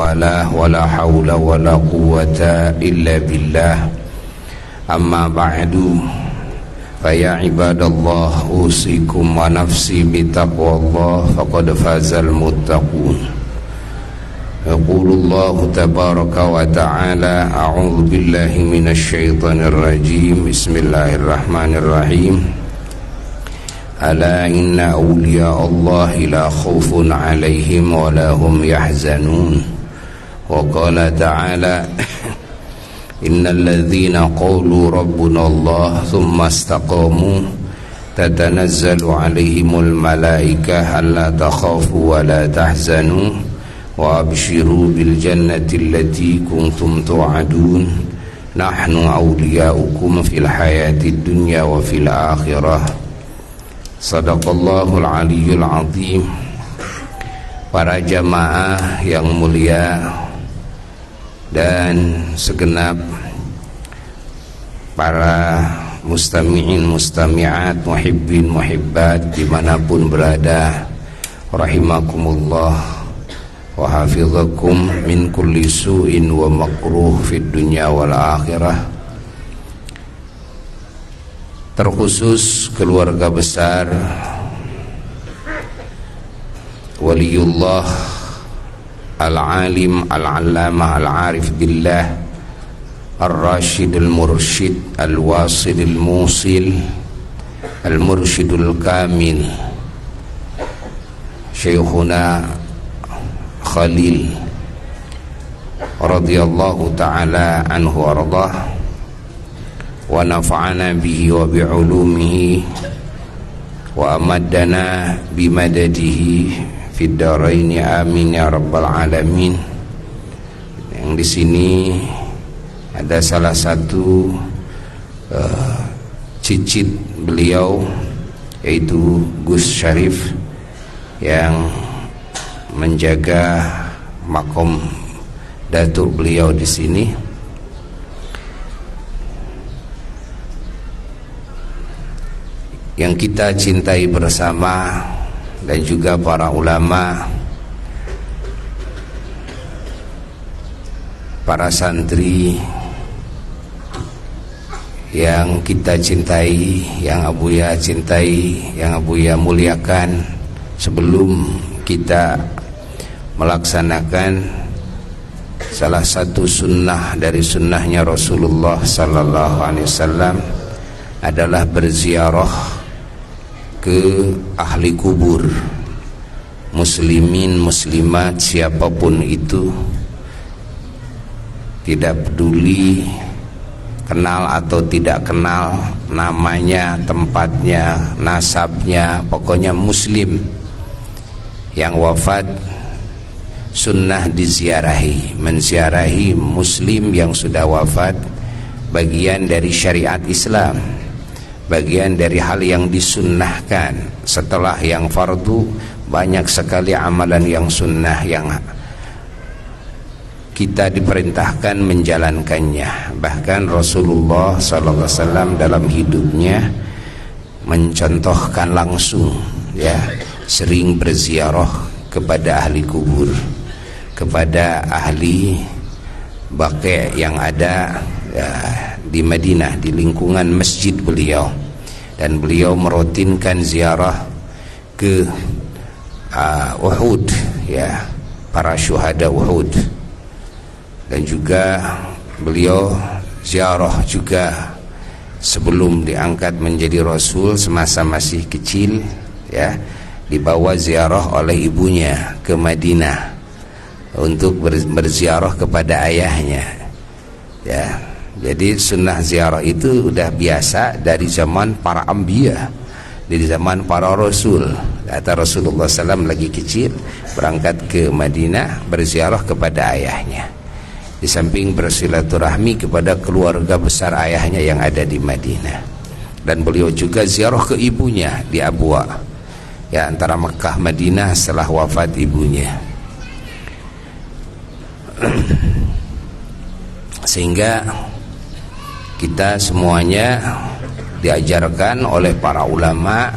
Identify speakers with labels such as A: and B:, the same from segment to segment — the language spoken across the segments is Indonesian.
A: والاه ولا حول ولا قوة إلا بالله أما بعد فيا عباد الله أوصيكم ونفسي بتقوى الله فقد فاز المتقون. يقول الله تبارك وتعالى أعوذ بالله من الشيطان الرجيم بسم الله الرحمن الرحيم ألا إن أولياء الله لا خوف عليهم ولا هم يحزنون. وقال تعالى إن الذين قالوا ربنا الله ثم استقاموا تتنزل عليهم الملائكة ألا تخافوا ولا تحزنوا وأبشروا بالجنة التي كنتم توعدون نحن أولياؤكم في الحياة الدنيا وفي الآخرة. Sadaqallahul Aliyyul Azim. Para jamaah yang mulia dan segenap para mustami'in mustami'at, muhibbin muhibbat dimanapun berada, rahimakumullah wa hafizakum min kulli su'in wa makruh fid dunya wal akhirah. Terkhusus keluarga besar Waliullah Al-Alim Al-Allamah Al-Arif Billah Al-Rashid Al-Murshid Al-Wasil Al-Musil Al-Murshidul Kamil Syekhuna Khalil radhiyallahu ta'ala anhu warḍah wa nafa'ana bihi wa bi'ulumihi wa amaddana bimadadihi fid dharain amin ya rabbal alamin. Yang di sini ada salah satu cicit beliau yaitu Gus Syarif yang menjaga makom datuk beliau di sini. Yang kita cintai bersama dan juga para ulama, para santri yang kita cintai, yang Abuya cintai, yang Abuya muliakan. Sebelum kita melaksanakan salah satu sunnah dari sunnahnya Rasulullah sallallahu alaihi wasallam adalah berziarah ke ahli kubur, muslimin muslimat siapapun itu, tidak peduli kenal atau tidak kenal namanya, tempatnya, nasabnya, pokoknya muslim yang wafat sunnah diziarahi. Menziarahi muslim yang sudah wafat bagian dari syariat Islam, bagian dari hal yang disunnahkan. Setelah yang fardu, banyak sekali amalan yang sunnah yang kita diperintahkan menjalankannya. Bahkan Rasulullah SAW dalam hidupnya mencontohkan langsung, ya, sering berziarah kepada ahli kubur, kepada ahli baqi' yang ada di Madinah, di lingkungan masjid beliau. Dan beliau merutinkan ziarah ke Uhud, ya, para syuhada Uhud. Dan juga beliau ziarah juga sebelum diangkat menjadi rasul, semasa masih kecil, ya, dibawa ziarah oleh ibunya ke Madinah untuk berziarah kepada ayahnya, ya. Jadi sunnah ziarah itu udah biasa dari zaman para anbiya, dari zaman para rasul. Kata Rasulullah SAW lagi kecil berangkat ke Madinah berziarah kepada ayahnya, di samping bersilaturahmi kepada keluarga besar ayahnya yang ada di Madinah. Dan beliau juga ziarah ke ibunya di Abwa, ya, antara Mekah Madinah setelah wafat ibunya. Sehingga kita semuanya diajarkan oleh para ulama,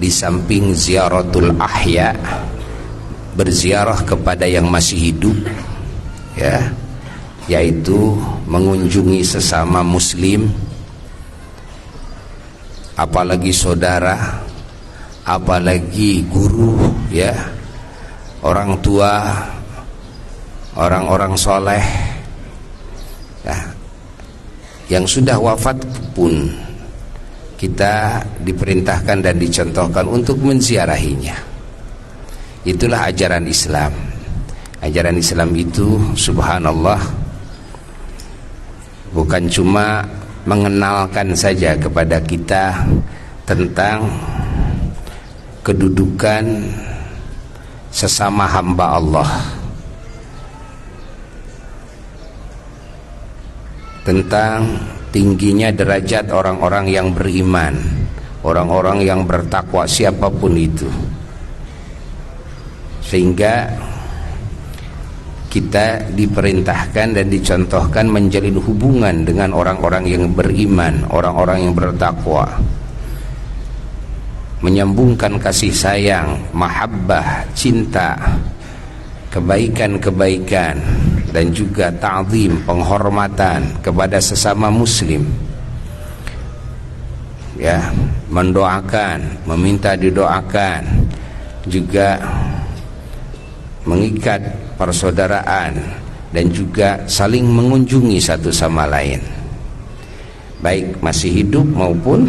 A: di samping ziaratul ahya, berziarah kepada yang masih hidup, ya, yaitu mengunjungi sesama muslim, apalagi saudara, apalagi guru, ya, orang tua, orang-orang soleh, ya, yang sudah wafat pun kita diperintahkan dan dicontohkan untuk menziarahinya. Itulah ajaran Islam. Ajaran Islam itu, subhanallah, bukan cuma mengenalkan saja kepada kita tentang kedudukan sesama hamba Allah, tentang tingginya derajat orang-orang yang beriman, orang-orang yang bertakwa, siapapun itu, sehingga kita diperintahkan dan dicontohkan menjalin hubungan dengan orang-orang yang beriman, orang-orang yang bertakwa, menyambungkan kasih sayang, mahabbah, cinta, kebaikan-kebaikan, dan juga ta'zim, penghormatan kepada sesama muslim, ya, mendoakan, meminta didoakan, juga mengikat persaudaraan, dan juga saling mengunjungi satu sama lain, baik masih hidup maupun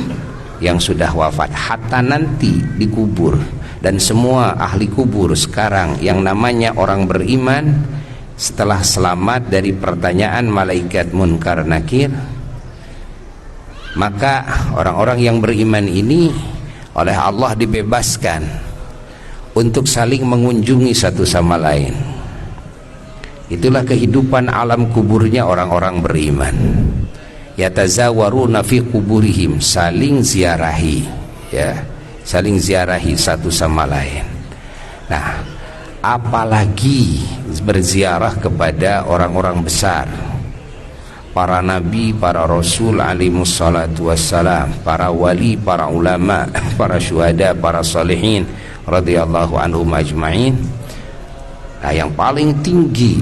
A: yang sudah wafat, hatta nanti dikubur. Dan semua ahli kubur sekarang yang namanya orang beriman, setelah selamat dari pertanyaan malaikat munkar nakir, maka orang-orang yang beriman ini oleh Allah dibebaskan untuk saling mengunjungi satu sama lain. Itulah kehidupan alam kuburnya orang-orang beriman. Yatazawaruna fi kuburihim, saling ziarahi, ya, saling ziarahi satu sama lain. Nah, apalagi berziarah kepada orang-orang besar, para nabi, para rasul alaihimus salatu wassalam, para wali, para ulama, para syuhada, para salihin radhiyallahu anhum ajma'in. Nah, yang paling tinggi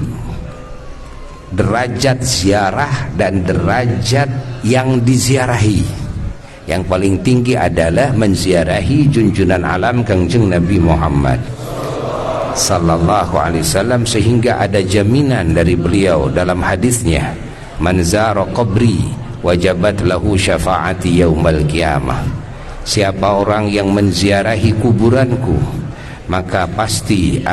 A: derajat ziarah dan derajat yang diziarahi, yang paling tinggi adalah menziarahi junjunan alam Kangjeng Nabi Muhammad sallallahu alaihi wasallam, sehingga ada jaminan dari beliau dalam hadisnya, man zara qabri wajabat lahu syafaati yaumal qiyamah. Siapa orang yang menziarahi kuburanku, maka pasti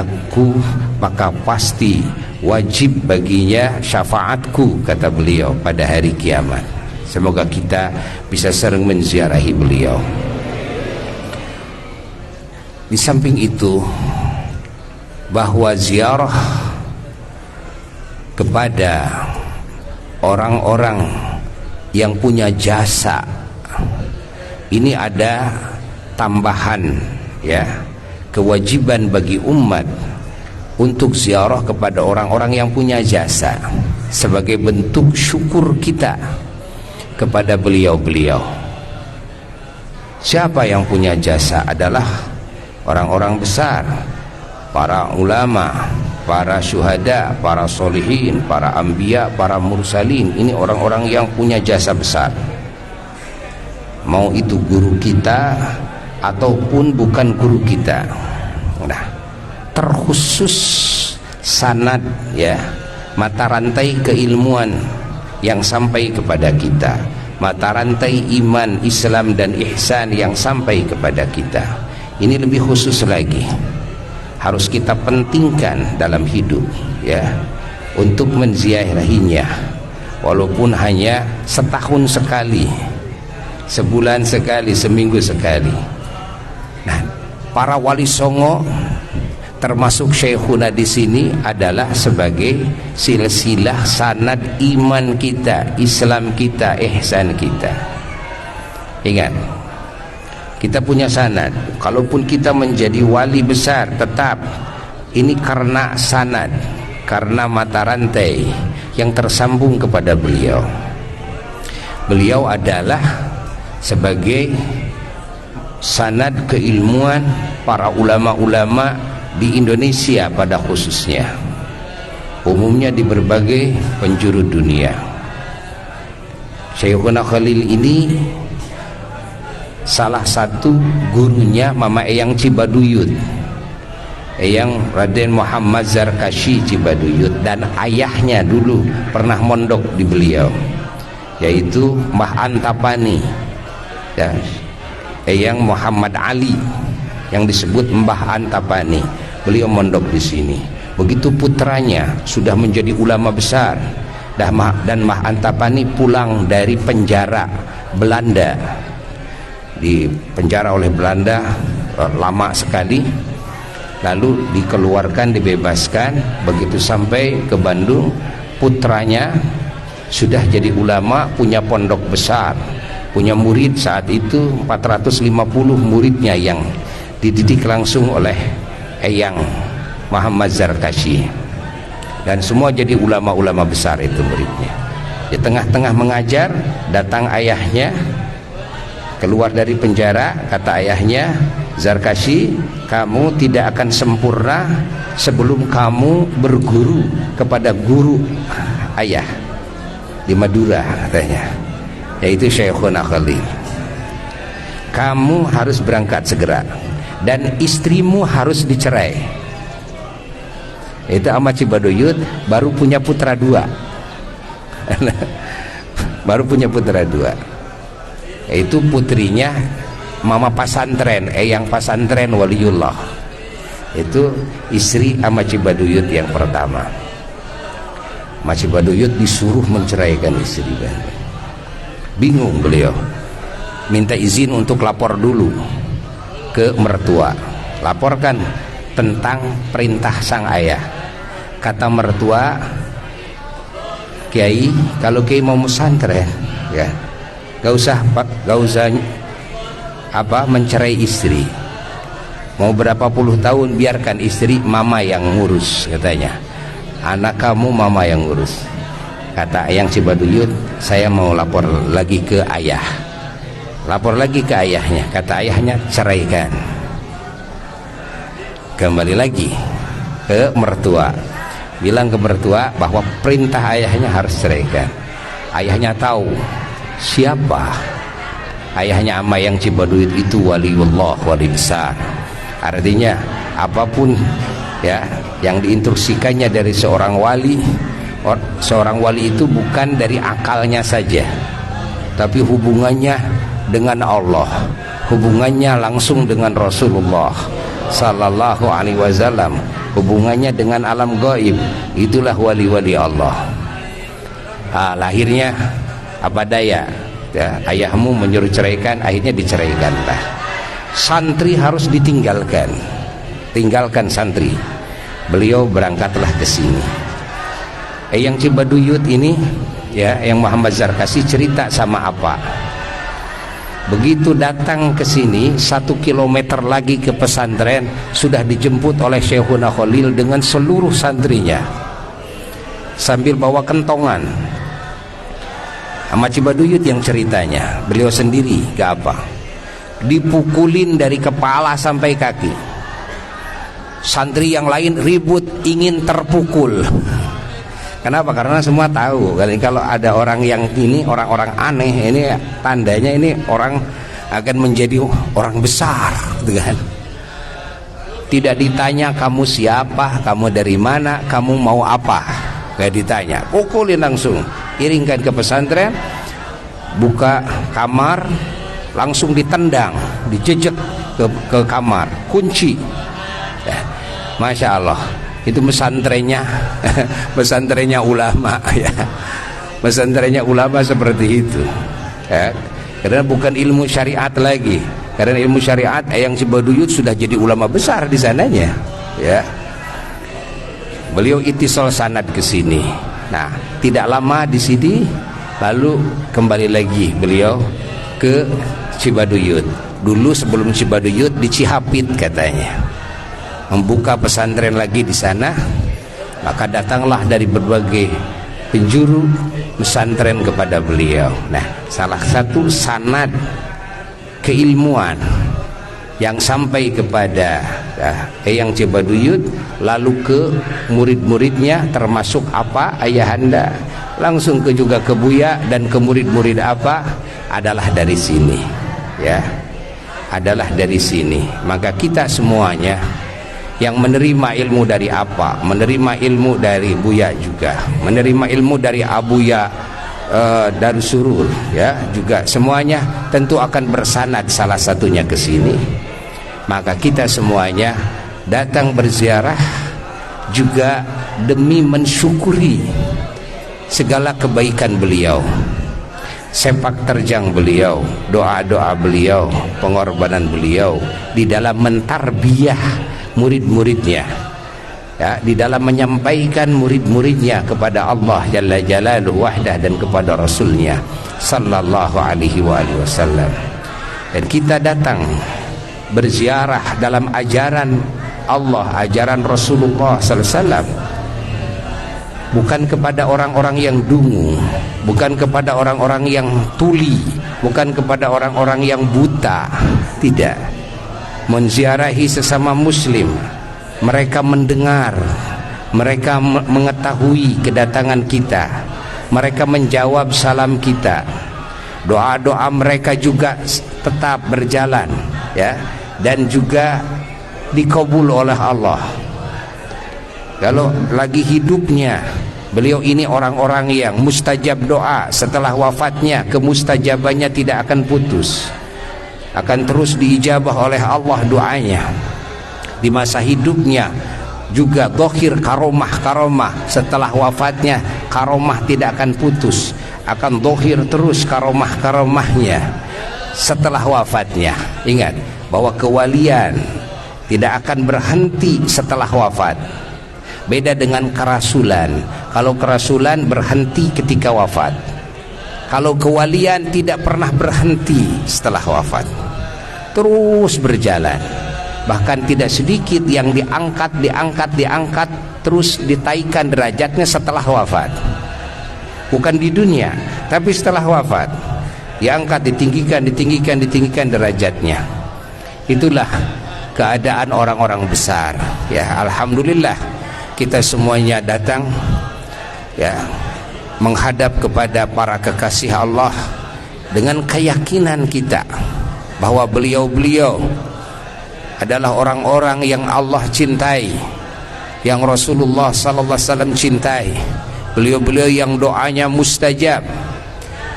A: wajib baginya syafaatku, kata beliau, pada hari kiamat. Semoga kita bisa sering menziarahi beliau. Di samping itu, bahwa ziarah kepada orang-orang yang punya jasa ini ada tambahan, ya, kewajiban bagi umat untuk ziarah kepada orang-orang yang punya jasa sebagai bentuk syukur kita kepada beliau-beliau. Siapa yang punya jasa? Adalah orang-orang besar, para ulama, para syuhada, para solihin, para anbiya, para mursalin. Ini orang-orang yang punya jasa besar, mau itu guru kita ataupun bukan guru kita. Nah, terkhusus sanad, ya, mata rantai keilmuan yang sampai kepada kita, mata rantai iman, Islam dan ihsan yang sampai kepada kita. Ini lebih khusus lagi, harus kita pentingkan dalam hidup, ya, untuk menziarahinya, walaupun hanya setahun sekali, sebulan sekali, seminggu sekali. Nah, para wali songo termasuk syekhuna di sini adalah sebagai silsilah sanad iman kita, Islam kita, ihsan kita. Ingat, kita punya sanad. Kalaupun kita menjadi wali besar, tetap ini karena sanad, karena mata rantai yang tersambung kepada beliau. Beliau adalah sebagai sanad keilmuan para ulama-ulama di Indonesia pada khususnya, umumnya di berbagai penjuru dunia. Syekhuna Khalil ini salah satu gurunya Mama Eyang Cibaduyut, Eyang Raden Muhammad Zarkashi Cibaduyut, dan ayahnya dulu pernah mondok di beliau, yaitu Mbah Antapani ya, Eyang Muhammad Ali yang disebut Mbah Antapani. Beliau mondok di sini. Begitu putranya sudah menjadi ulama besar, dan Mbah Antapani pulang dari penjara Belanda, di penjara oleh Belanda lama sekali, lalu dikeluarkan, dibebaskan. Begitu sampai ke Bandung, putranya sudah jadi ulama, punya pondok besar, punya murid saat itu 450 muridnya yang dididik langsung oleh Eyang Muhammad Zarkashi, dan semua jadi ulama-ulama besar itu muridnya. Di tengah-tengah mengajar, datang ayahnya keluar dari penjara. Kata ayahnya, Zarkashi, kamu tidak akan sempurna sebelum kamu berguru kepada guru ayah di Madura, katanya, yaitu Syekhuna Khalil. Kamu harus berangkat segera, dan istrimu harus dicerai. Itu Ahmad Cibaduyut baru punya putra 2 baru punya putra 2, yaitu putrinya Mama Pasantren, Eyang Pasantren Waliullah. Itu istri Ahmad Cibaduyut yang pertama. Ahmad Cibaduyut disuruh menceraikan istri, bingung beliau, minta izin untuk lapor dulu ke mertua, laporkan tentang perintah sang ayah. Kata mertua, Kiai, kalau Kiai mau pesantren ya gak usah mencerai istri, mau berapa puluh tahun biarkan istri mama yang ngurus, katanya, anak kamu mama yang ngurus. Kata Eyang Cibaduyut, saya mau lapor lagi ke ayah. Lapor lagi ke ayahnya. Kata ayahnya, ceraikan. Kembali lagi ke mertua, bilang ke mertua bahwa perintah ayahnya harus ceraikan. Ayahnya tahu siapa ayahnya Eyang Cibaduyut itu, waliullah, wali besar. Artinya apapun ya yang diinstruksikannya dari seorang wali itu bukan dari akalnya saja, tapi hubungannya dengan Allah, hubungannya langsung dengan Rasulullah sallallahu alaihi wasallam, hubungannya dengan alam gaib. Itulah wali-wali Allah. Lahirnya apa daya ya, ayahmu menyuruh ceraikan, akhirnya diceraikanlah. Santri harus ditinggalkan, tinggalkan santri. Beliau berangkatlah ke sini. Eyang Cibaduyut ini ya, yang Muhammad Zarkashi cerita sama apa, begitu datang ke sini 1 kilometer lagi ke pesantren, sudah dijemput oleh Syekhuna Khalil dengan seluruh santrinya sambil bawa kentongan. Ahmad Cibaduyut yang ceritanya, beliau sendiri gak apa, dipukulin dari kepala sampai kaki. Santri yang lain ribut ingin terpukul. Kenapa? Karena semua tahu kalau ada orang yang ini, orang-orang aneh, ini tandanya ini orang akan menjadi orang besar, gitu kan? Tidak ditanya kamu siapa, kamu dari mana, kamu mau apa, gak ditanya, pukulin langsung, iringkan ke pesantren, buka kamar, langsung ditendang, dijejek ke kamar, kunci. Ya, Masya Allah, itu pesantrennya pesantrennya ulama ya, pesantrennya ulama seperti itu ya, karena bukan ilmu syariat lagi. Karena ilmu syariat Eyang Cibaduyut sudah jadi ulama besar di sananya ya. Beliau itisal sanad ke sini. Nah, tidak lama di sini lalu kembali lagi beliau ke Cibaduyut. Dulu sebelum Cibaduyut di Cihapit katanya, membuka pesantren lagi di sana. Maka datanglah dari berbagai penjuru pesantren kepada beliau. Nah, salah satu sanad keilmuan yang sampai kepada Eyang Cibaduyut, lalu ke murid-muridnya termasuk apa ayahanda, langsung ke juga ke Buya dan ke murid-murid apa, adalah dari sini ya, adalah dari sini. Maka kita semuanya yang menerima ilmu dari apa, menerima ilmu dari Buya juga, menerima ilmu dari Abuya Darussurur ya, juga semuanya tentu akan bersanad salah satunya ke sini. Maka kita semuanya datang berziarah juga demi mensyukuri segala kebaikan beliau, sepak terjang beliau, doa-doa beliau, pengorbanan beliau di dalam mentarbiyah murid-muridnya ya, di dalam menyampaikan murid-muridnya kepada Allah Jalla Jalaluhu wahdah dan kepada Rasulnya sallallahu alaihi wasallam. Dan kita datang berziarah dalam ajaran Allah, ajaran Rasulullah sallallahu alaihi wasallam, bukan kepada orang-orang yang dungu, bukan kepada orang-orang yang tuli, bukan kepada orang-orang yang buta. Tidak. Menziarahi sesama muslim, mereka mendengar, mereka mengetahui kedatangan kita, mereka menjawab salam kita, doa-doa mereka juga tetap berjalan ya, dan juga dikabul oleh Allah. Kalau lagi hidupnya beliau ini orang-orang yang mustajab doa, setelah wafatnya kemustajabannya tidak akan putus, akan terus diijabah oleh Allah doanya. Di masa hidupnya juga dohir karomah, setelah wafatnya karomah tidak akan putus, akan dohir terus karomahnya setelah wafatnya. Ingat bahwa kewalian tidak akan berhenti setelah wafat. Beda dengan kerasulan. Kalau kerasulan berhenti ketika wafat, kalau kewalian tidak pernah berhenti setelah wafat, terus berjalan. Bahkan tidak sedikit yang diangkat terus ditaikan derajatnya setelah wafat. Bukan di dunia, tapi setelah wafat diangkat, ditinggikan derajatnya. Itulah keadaan orang-orang besar ya. Alhamdulillah kita semuanya datang ya, menghadap kepada para kekasih Allah dengan keyakinan kita bahwa beliau-beliau adalah orang-orang yang Allah cintai, yang Rasulullah sallallahu alaihi wasallam cintai. Beliau-beliau yang doanya mustajab.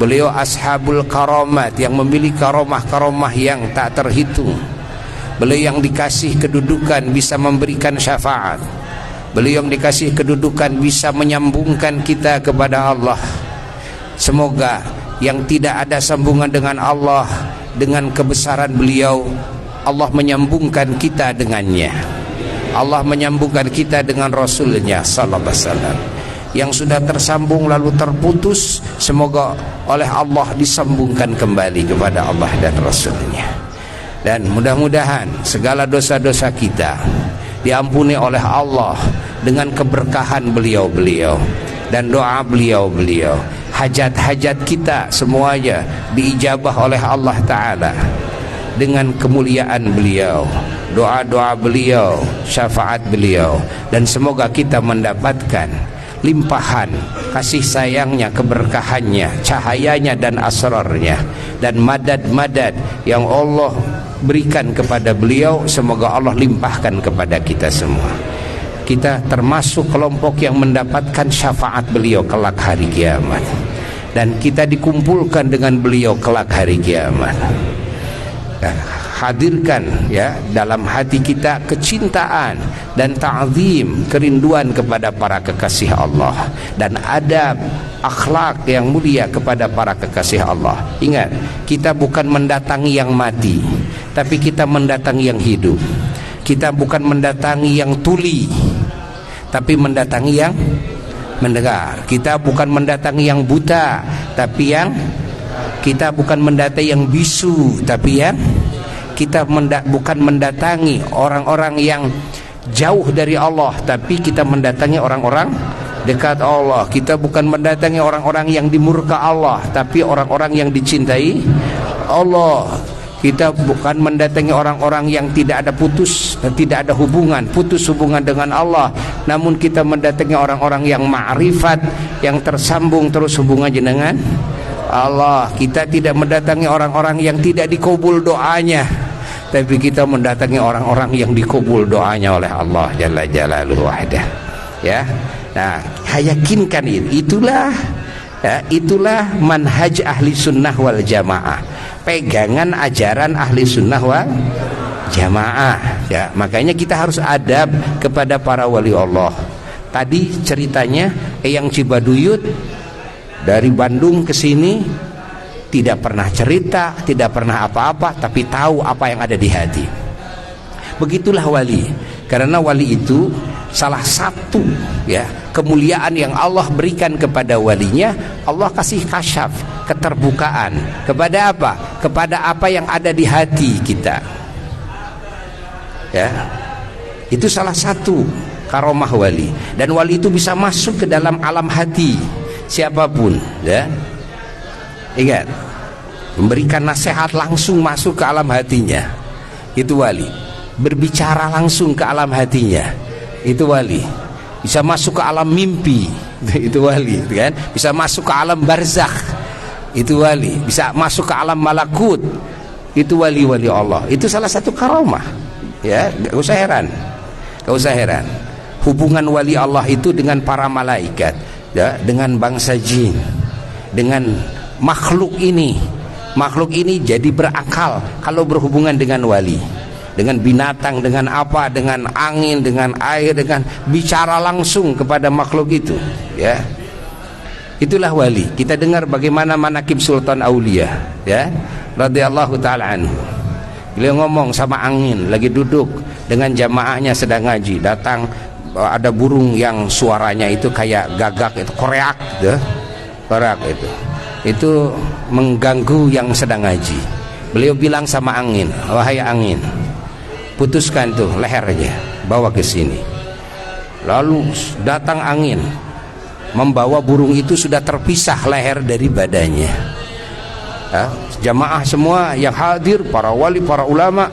A: Beliau ashabul karamat, yang memiliki karomah-karomah yang tak terhitung. Beliau yang dikasih kedudukan bisa memberikan syafaat. Beliau yang dikasih kedudukan bisa menyambungkan kita kepada Allah. Semoga yang tidak ada sambungan dengan Allah, dengan kebesaran beliau, Allah menyambungkan kita dengannya. Allah menyambungkan kita dengan Rasulnya sallallahu alaihi wasallam. Yang sudah tersambung lalu terputus, semoga oleh Allah disambungkan kembali kepada Allah dan Rasulnya. Dan mudah-mudahan segala dosa-dosa kita diampuni oleh Allah dengan keberkahan beliau-beliau dan doa beliau-beliau. Hajat-hajat kita semuanya diijabah oleh Allah Ta'ala dengan kemuliaan beliau, doa-doa beliau, syafaat beliau. Dan semoga kita mendapatkan limpahan kasih sayangnya, keberkahannya, cahayanya dan asrarnya, dan madad-madad yang Allah berikan kepada beliau. Semoga Allah limpahkan kepada kita semua. Kita termasuk kelompok yang mendapatkan syafaat beliau kelak hari kiamat, dan kita dikumpulkan dengan beliau kelak hari kiamat. Hadirkan ya dalam hati kita kecintaan dan ta'zim, kerinduan kepada para kekasih Allah, dan adab akhlak yang mulia kepada para kekasih Allah. Ingat, kita bukan mendatangi yang mati, tapi kita mendatangi yang hidup. Kita bukan mendatangi yang tuli, tapi mendatangi yang mendengar. Kita bukan mendatangi yang buta, tapi yang kita bukan mendatangi yang bisu, tapi yang kita bukan mendatangi orang-orang yang jauh dari Allah, tapi kita mendatangi orang-orang dekat Allah. Kita bukan mendatangi orang-orang yang dimurka Allah, tapi orang-orang yang dicintai Allah. Kita bukan mendatangi orang-orang yang tidak ada putus hubungan dengan Allah, namun kita mendatangi orang-orang yang ma'rifat, yang tersambung terus hubungannya dengan Allah. Kita tidak mendatangi orang-orang yang tidak dikabul doanya, tapi kita mendatangi orang-orang yang dikabul doanya oleh Allah Jalla Jalaluhu wahdah. Ya. Nah, yakinkan itulah manhaj ahli sunnah wal jamaah, pegangan ajaran ahli sunnah wal jamaah. Ya, makanya kita harus adab kepada para wali Allah. Tadi ceritanya Eyang Cibaduyut dari Bandung ke sini tidak pernah cerita, tidak pernah apa-apa, tapi tahu apa yang ada di hati. Begitulah wali. Karena wali itu salah satu ya kemuliaan yang Allah berikan kepada walinya, Allah kasih kasyaf, keterbukaan kepada apa? Kepada apa yang ada di hati kita. Ya. Itu salah satu karomah wali. Dan wali itu bisa masuk ke dalam alam hati siapapun, ya. Ingat, memberikan nasihat langsung masuk ke alam hatinya. Itu wali. Berbicara langsung ke alam hatinya. Itu wali. Bisa masuk ke alam mimpi, itu wali, kan? Bisa masuk ke alam barzakh, itu wali. Bisa masuk ke alam malakut, itu wali-wali Allah. Itu salah satu karomah. Ya, gak usah heran. Hubungan wali Allah itu dengan para malaikat, ya, dengan bangsa jin, dengan makhluk ini jadi berakal kalau berhubungan dengan wali. Dengan binatang, dengan apa, dengan angin, dengan air, dengan bicara langsung kepada makhluk itu, ya. Itulah wali. Kita dengar bagaimana manaqib Sultan Aulia, ya, radhiyallahu taala anhu. Beliau ngomong sama angin, lagi duduk dengan jamaahnya sedang ngaji, datang ada burung yang suaranya itu kayak gagak, itu koreak, gitu. Koreak itu mengganggu yang sedang ngaji. Beliau bilang sama angin, wahai angin, putuskan tuh lehernya, bawa ke sini. Lalu datang angin, membawa burung itu sudah terpisah leher dari badannya. Ya, jamaah semua yang hadir, para wali, para ulama,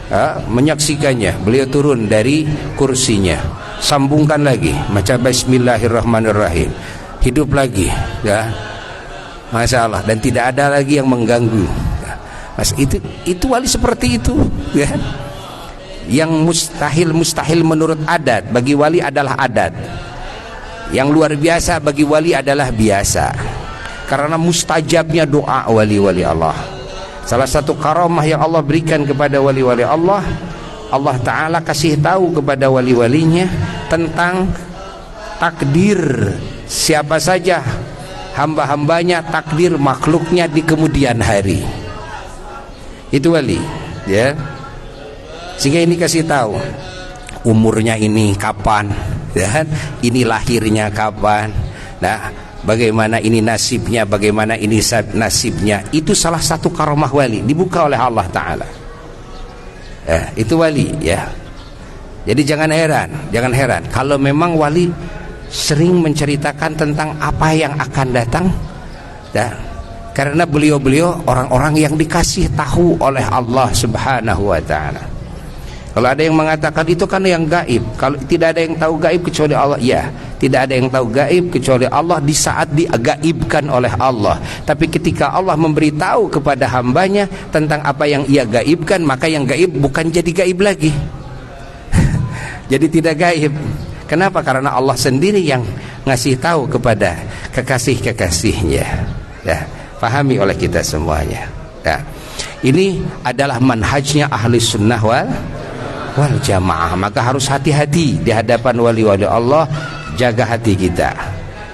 A: ya, menyaksikannya. Beliau turun dari kursinya, sambungkan lagi, baca Bismillahirrahmanirrahim, hidup lagi, ya, Masya Allah, dan tidak ada lagi yang mengganggu. Mas, itu wali seperti itu, ya. Yang mustahil menurut adat, bagi wali adalah adat. Yang luar biasa bagi wali adalah biasa. Karena mustajabnya doa wali-wali Allah. Salah satu karomah yang Allah berikan kepada wali-wali Allah, Allah Ta'ala kasih tahu kepada wali-walinya tentang takdir siapa saja hamba-hambanya, takdir makhluknya di kemudian hari. Itu wali, ya. Sehingga ini kasih tahu umurnya ini kapan, ya, ini lahirnya kapan, nah bagaimana ini nasibnya, bagaimana ini nasibnya. Itu salah satu karomah wali, dibuka oleh Allah Ta'ala. Ya, itu wali, ya. Jadi jangan heran kalau memang wali sering menceritakan tentang apa yang akan datang, ya. Karena beliau-beliau orang-orang yang dikasih tahu oleh Allah Subhanahu wa Ta'ala. Kalau ada yang mengatakan itu kan yang gaib, kalau tidak ada yang tahu gaib kecuali Allah, ya, tidak ada yang tahu gaib kecuali Allah di saat digaibkan oleh Allah. Tapi ketika Allah memberitahu kepada hambanya tentang apa yang ia gaibkan, maka yang gaib bukan jadi gaib lagi. Jadi tidak gaib. Kenapa? Karena Allah sendiri yang ngasih tahu kepada kekasih-kekasihnya. Ya, pahami oleh kita semuanya. Ya. Ini adalah manhajnya ahli sunnah wal jamaah. Maka harus hati-hati di hadapan wali-wali Allah. Jaga hati kita,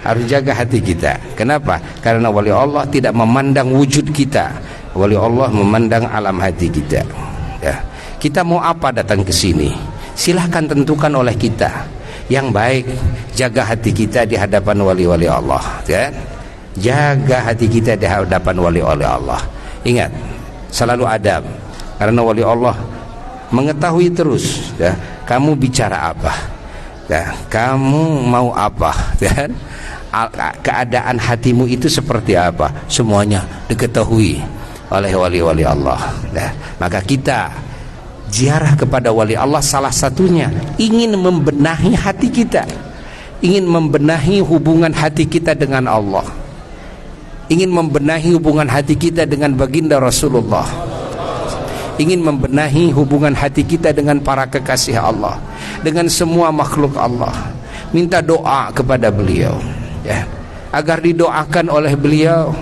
A: harus jaga hati kita. Kenapa? Karena wali Allah tidak memandang wujud kita, wali Allah memandang alam hati kita, ya. Kita mau apa datang ke sini, silahkan tentukan oleh kita. Yang baik, jaga hati kita di hadapan wali-wali Allah, ya. Jaga hati kita di hadapan wali-wali Allah. Ingat, selalu adab. Karena wali Allah mengetahui terus, ya, kamu bicara apa, ya, kamu mau apa, ya, keadaan hatimu itu seperti apa, semuanya diketahui. oleh wali-wali Allah. Nah, maka kita ziarah kepada wali Allah salah satunya ingin membenahi hati kita, ingin membenahi hubungan hati kita dengan Allah, ingin membenahi hubungan hati kita dengan baginda Rasulullah, ingin membenahi hubungan hati kita dengan para kekasih Allah, dengan semua makhluk Allah. Minta doa kepada beliau, ya, agar didoakan oleh beliau,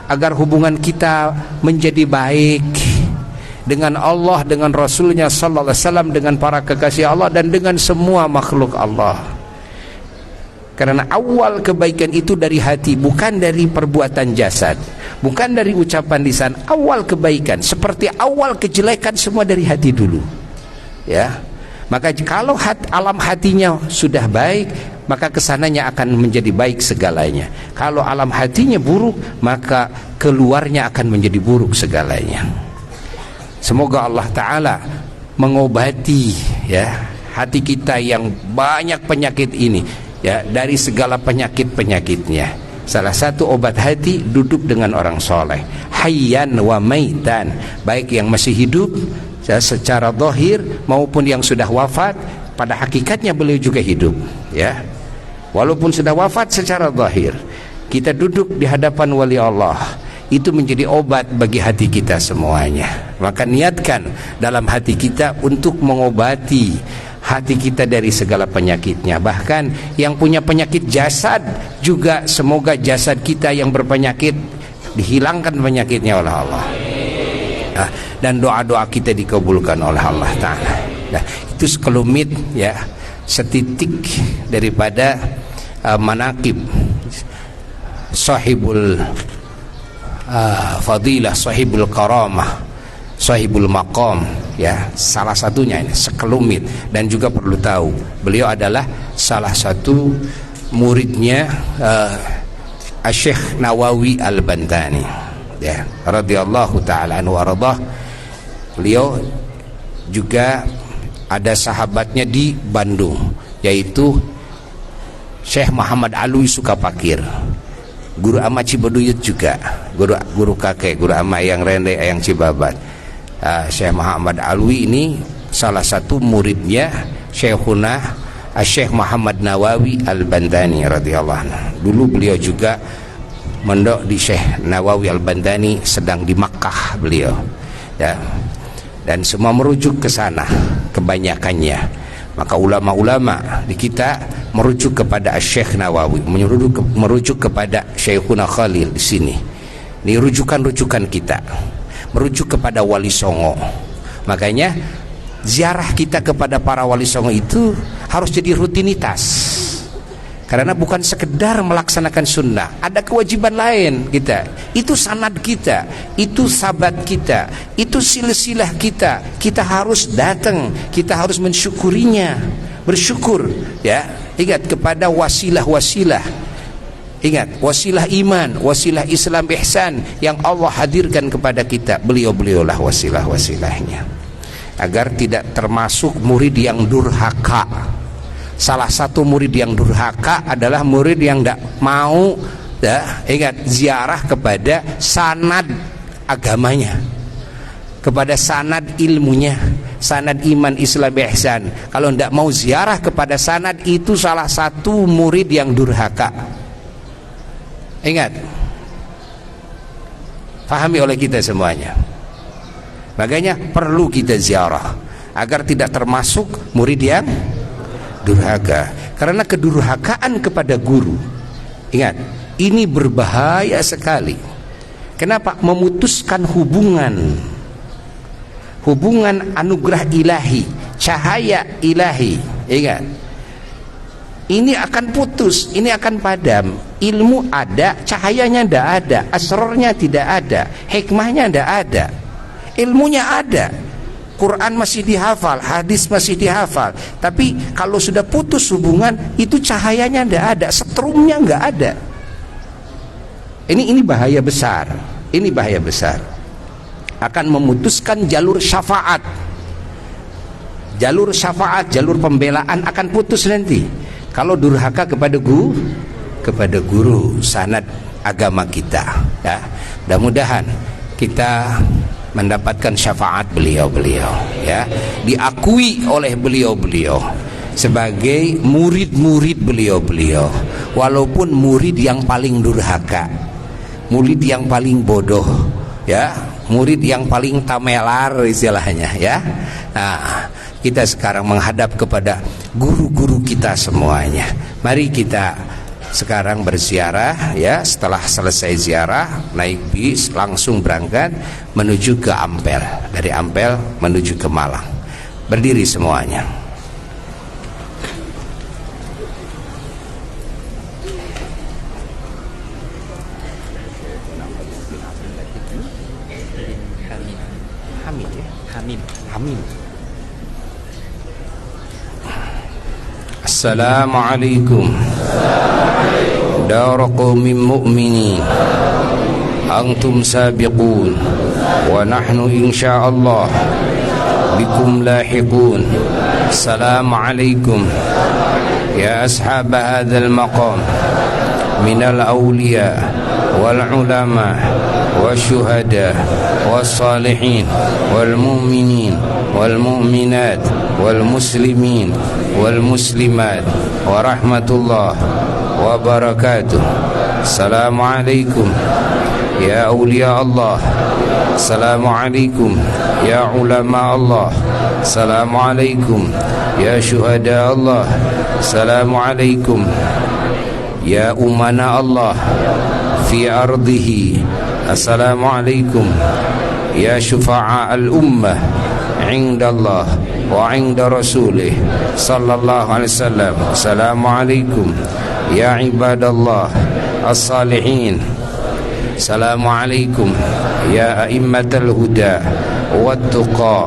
A: agar hubungan kita menjadi baik dengan Allah, dengan Rasulnya sallallahu alaihi wasallam, dengan para kekasih Allah, dan dengan semua makhluk Allah. Karena awal kebaikan itu dari hati, bukan dari perbuatan jasad, bukan dari ucapan lisan. Awal kebaikan seperti awal kejelekan semua dari hati dulu, ya. Maka kalau alam hatinya sudah baik, maka kesananya akan menjadi baik segalanya. Kalau alam hatinya buruk, maka keluarnya akan menjadi buruk segalanya. Semoga Allah Ta'ala mengobati, ya, hati kita yang banyak penyakit ini, ya, dari segala penyakit-penyakitnya. Salah satu obat hati duduk dengan orang soleh, hayyan wa maitan, baik yang masih hidup, ya, secara zahir maupun yang sudah wafat. Pada hakikatnya beliau juga hidup, ya, walaupun sudah wafat secara zahir. Kita duduk di hadapan wali Allah, itu menjadi obat bagi hati kita semuanya. Maka niatkan dalam hati kita untuk mengobati hati kita dari segala penyakitnya. Bahkan yang punya penyakit jasad juga, semoga jasad kita yang berpenyakit dihilangkan penyakitnya oleh Allah, dan doa-doa kita dikabulkan oleh Allah Ta'ala. Nah, itu sekelumit, ya, setitik daripada manaqib sahibul fadilah, sahibul karamah, sahibul maqam, ya, salah satunya ini sekelumit. Dan juga perlu tahu, beliau adalah salah satu muridnya Syekh Nawawi Al-Bantani, ya, radhiyallahu ta'ala anhu warḍah. Beliau juga ada sahabatnya di Bandung, yaitu Syekh Muhammad Alwi Sukapakir, guru ama Cibaduyut juga, guru kakek, guru ama yang Rende, yang Cibabat. Syekh Muhammad Alwi ini salah satu muridnya Syekhuna Syekh Muhammad Nawawi Al-Bantani radhiyallahu anhu. Dulu beliau juga mondok di Syekh Nawawi Al-Bantani, sedang di Makkah beliau, ya, dan semua merujuk ke sana kebanyakannya. Maka ulama-ulama di kita merujuk kepada Syekh Nawawi, merujuk kepada Syekhuna Khalil di sini. Ini rujukan-rujukan kita, merujuk kepada Wali Songo. Makanya ziarah kita kepada para Wali Songo itu harus jadi rutinitas. Karena bukan sekedar melaksanakan sunnah, ada kewajiban lain kita. Itu sanad kita, itu sahabat kita, itu silsilah kita. Kita harus datang, kita harus mensyukurinya, bersyukur, ya. Ingat kepada wasilah-wasilah. Ingat, wasilah iman, wasilah Islam ihsan yang Allah hadirkan kepada kita. Beliau-beliaulah wasilah-wasilahnya. Agar tidak termasuk murid yang durhaka. Salah satu murid yang durhaka adalah murid yang tidak mau, ya, ingat, ziarah kepada sanad agamanya, kepada sanad ilmunya, sanad iman Islam ihsan. Kalau tidak mau ziarah kepada sanad, itu salah satu murid yang durhaka. Ingat, pahami oleh kita semuanya. Makanya perlu kita ziarah agar tidak termasuk murid yang durhaka. Karena kedurhakaan kepada guru, ingat, ini berbahaya sekali. Kenapa? Memutuskan hubungan anugerah ilahi, cahaya ilahi. Ingat, ini akan putus, ini akan padam. Ilmu ada, cahayanya tidak ada, asrornya tidak ada, hikmahnya tidak ada. Ilmunya ada, Quran masih dihafal, hadis masih dihafal, tapi kalau sudah putus hubungan, itu cahayanya tidak ada, setrumnya nggak ada. Ini bahaya besar. Ini bahaya besar. Akan memutuskan jalur syafaat. Jalur syafaat, jalur pembelaan akan putus nanti. Kalau durhaka kepada guru sanad agama kita, ya. Mudah-mudahan kita mendapatkan syafaat beliau-beliau, ya, diakui oleh beliau-beliau sebagai murid-murid beliau-beliau, walaupun murid yang paling durhaka, murid yang paling bodoh, ya, murid yang paling tamelar istilahnya, ya. Nah, kita sekarang menghadap kepada guru-guru kita semuanya. Mari kita sekarang berziarah, ya. Setelah selesai ziarah, naik bis langsung berangkat menuju ke Ampel, dari Ampel menuju ke Malang. Berdiri semuanya. Hamid. Assalamualaikum. Dar qaumin mu'minin, antum sabiqun wa nahnu insyaallah bikum lahiqun. Assalamualaikum ya ashab hadzal maqam minal awliya wal ulama والشهداء والصالحين والمؤمنين والمؤمنات والمسلمين والمسلمات ورحمة الله وبركاته. السلام عليكم يا أولياء الله، السلام عليكم يا علماء الله، السلام عليكم يا شهداء الله، السلام عليكم يا أمناء الله في أرضه، السلام عليكم يا شفعاء الأمة عند الله وعند رسوله صلى الله عليه وسلم، السلام عليكم يا عباد الله الصالحين، السلام عليكم يا أئمة الهدى والتقى،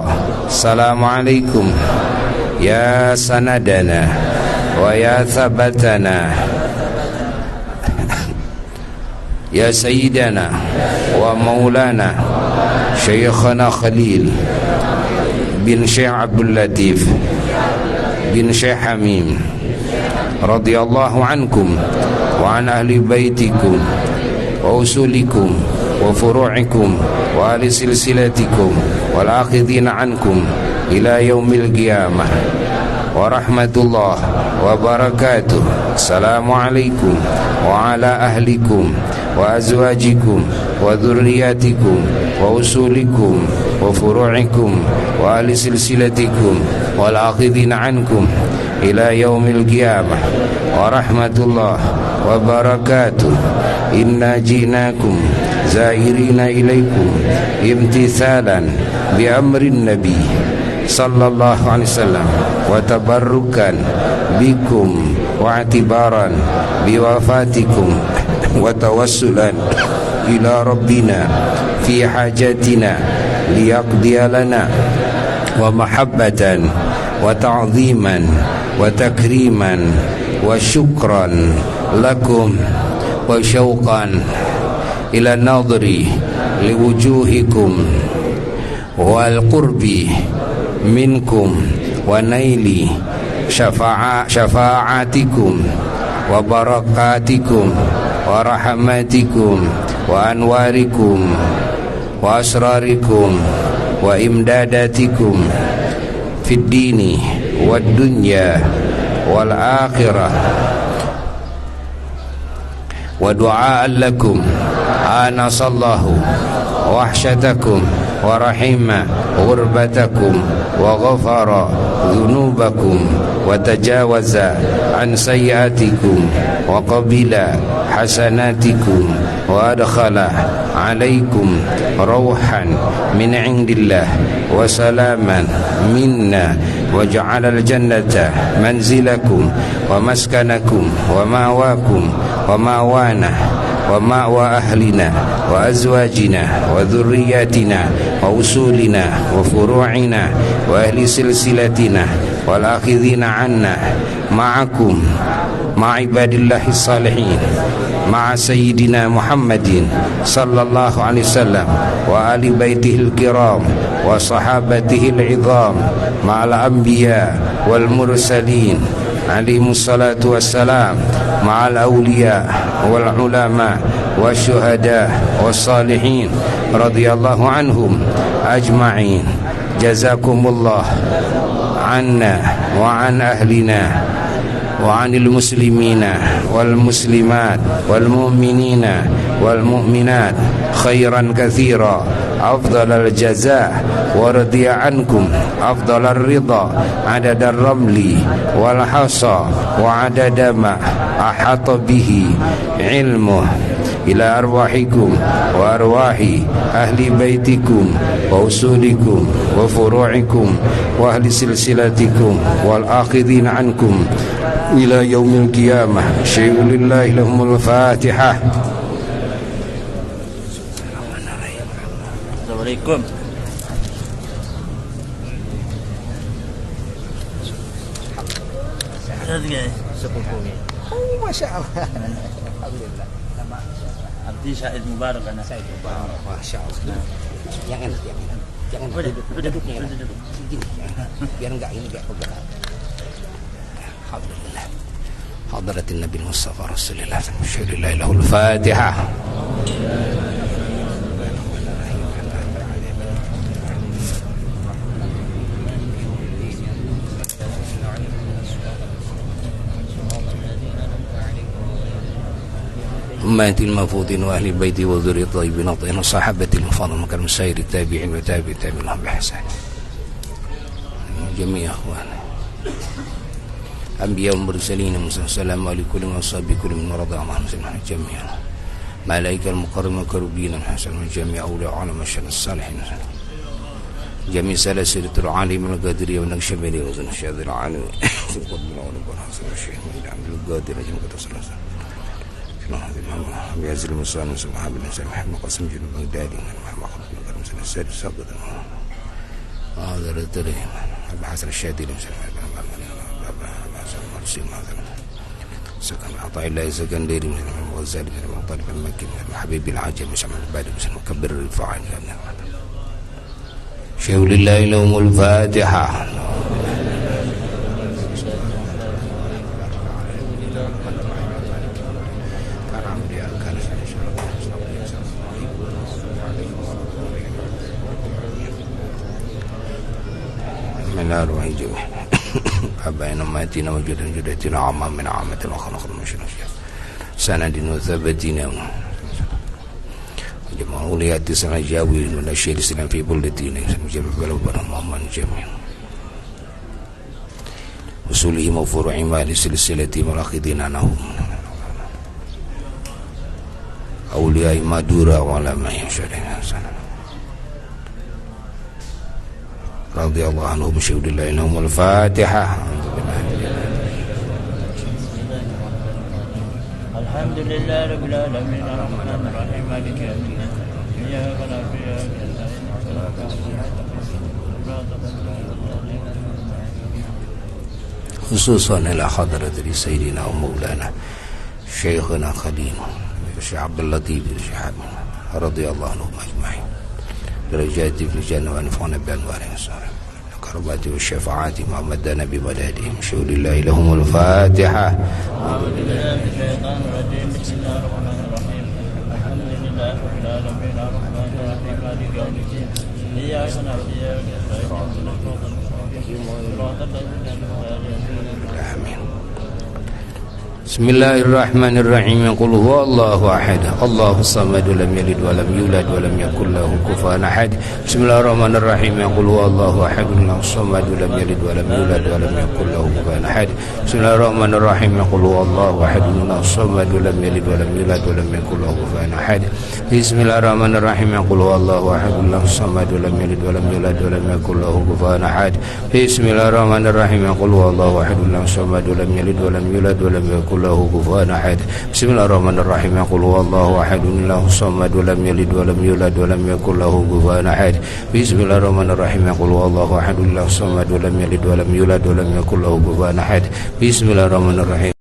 A: السلام عليكم يا سندنا ويا ثبتنا يا سيدنا ومولانا شيخنا خليل بن شيخ عبد اللطيف بن شيخ حميم رضي الله عنكم وعن أهل بيتكم وأصولكم وفروعكم وآل سلسلتكم والآخذين عنكم إلى يوم القيامة ورحمة الله وبركاته. السلام عليكم وعلى أهلكم وأزواجكم وذرياتكم وأصولكم وفروعكم وآل سلسلتكم والآخذين عنكم إلى يوم القيامة ورحمة الله وبركاته. إنا جئناكم زائرين إليكم امتثالا بأمر النبي صلى الله عليه وسلم وتبركا بكم واعتبارا بوفاتكم وتوسلا إلى ربنا في حاجاتنا ليقضي لنا، ومحبة وتعظيما وتكريما وشكرا لكم وشوقا إلى النظر لوجوهكم والقرب منكم ونيل شفاعاتكم وبركاتكم ورحماتكم وأنواركم وأسراركم وإمداداتكم في الدين والدنيا والآخرة، ودعاء لكم آنس الله وحشتكم ورحم غربتكم وغفر ذنوبكم وتجاوز عن سيئاتكم وقبل حسناتكم وأدخل عليكم روحا من عند الله وسلاما منا، وجعل الجنة منزلكم ومسكنكم ومأواكم ومأوانا ومأوى أهلنا وأزواجنا وذرياتنا وأصولنا وفروعنا وأهل سلسلتنا والآخذين عنا معكم مع عباد الله الصالحين، مع سيدنا محمد صلى الله عليه وسلم وآل بيته الكرام وصحابته العظام، مع الأنبياء والمرسلين عليهم الصلاة والسلام مع الأولياء والعلماء والشهداء والصالحين رضي الله عنهم أجمعين. جزاكم الله عنا وعن أهلنا وعن المسلمين والمسلمات والمؤمنين والمؤمنات خيرا كثيرا أفضل الجزاء ورضي عنكم أفضل الرضا عدد الرمل والحصى وعدد ما أحاط به علمه إلى أرواحكم وأرواح أهل بيتكم وأصولكم وفروعكم وأهل سلسلتكم والآخذين عنكم إلى يوم القيامة. شيء لله لهم الفاتحة.
B: Assalamualaikum.
A: Oh, Masya Allah. Alhamdulillah.
B: Abdi Said Mubarak anak saya.
A: Masya Allah. Jangan duduk. Gini, biar enggak ini enggak pegang. Alhamdulillah. Hadratin Nabi Mustafa Rasulullah sallallahu lahul Fatihah. أمهات المفروضين وأهل البيت وذرية الطيبين الطاهرين وصحابة المفضل وكرم سائر التابعين وتابعين لهم بإحسان جميع أخواننا أنبياء ومرسلين السلام عليكم وصحبه كل من رضى الله عنهم جميعا ملائكة المقربين والكروبين الحسن والجميع أولياء علماء الصالحين جميع سلاسل العالم القادرية والنقشبندية وزن الشاذ العالم في القدم والقرآن حسن الشيخ القادر جميع الصلاة بيازل المصان وسبحان الله محمد قاسم جل بغدادي محمد خلف القرم سنة السادس سابقا هذا التاريخ أبو حسن الشادي سكن عطاء الله سكندري من الغزالي من المطالب المكي من حبيب العجم مسمى بعد مسمى مكبر الرفاع شيخ لله لهم الفاتحة. من أرواح جميع أبائنا وأمهاتنا وجدتنا عما من عامة وخلق المشرك سند وثبتنا وجمع أولياء سنة جاوي من الشيء الإسلام في بلدتنا جميع بلوبنا محمد جميع وصولهم وفروعهم لسلسلتهم والأخذين عنهم أولياء مدورة وعلماء شرعنا رضي الله عنهم بشهود الله لهم الفاتحة.
B: الحمد لله رب العالمين الرحمن الرحيم مالك يوم الدين إياك نعبد وإياك نستعين
A: خصوصا إلى حضرة سيدنا ومولانا شيخنا خليل الشيخ عبد اللطيف الشيخ رضي الله عنهم أجمعين درجاتي في الجنة ونفعنا بأنوارهم الصالحين كرباتي والشفاعات مع مدنا بمدادهم شهود الله لهم الفاتحة.
B: أعوذ بالله من الشيطان الرجيم بسم الله الرحمن الرحيم الحمد لله رب العالمين الرحمن الرحيم مالك يوم الدين إياك نعبد وإياك نستعين اهدنا الصراط المستقيم صراط الذين أنعمت عليهم.
A: آمين. بسم الله الرحمن الرحيم قل هو الله أحد الله الصمد لم يلد ولم يولد ولم يكن له كفوا أحد. بسم الله الرحمن الرحيم قل هو الله أحد الله الصمد لم يلد ولم يولد ولم يكن له كفوا أحد. بسم الله الرحمن الرحيم قل هو الله أحد الله الصمد لم يلد ولم يولد ولم يكن له كفوا أحد. بسم الله الرحمن الرحيم قل هو الله أحد الله الصمد لم يلد ولم يولد ولم يكن له كفوا أحد. بسم الله الرحمن الرحيم قل هو الله أحد الله الصمد لم يلد ولم يولد ولم يكن له كفوا أحد. بسم الله الرحمن الرحيم قل هو الله أحد الله الصمد لم يلد ولم يولد ولم يكن له كفوا أحد. بسم الله الرحمن الرحيم قل هو الله أحد الله الصمد لم يلد ولم يولد ولم يكن له كفوا أحد. بسم الله الرحمن الرحيم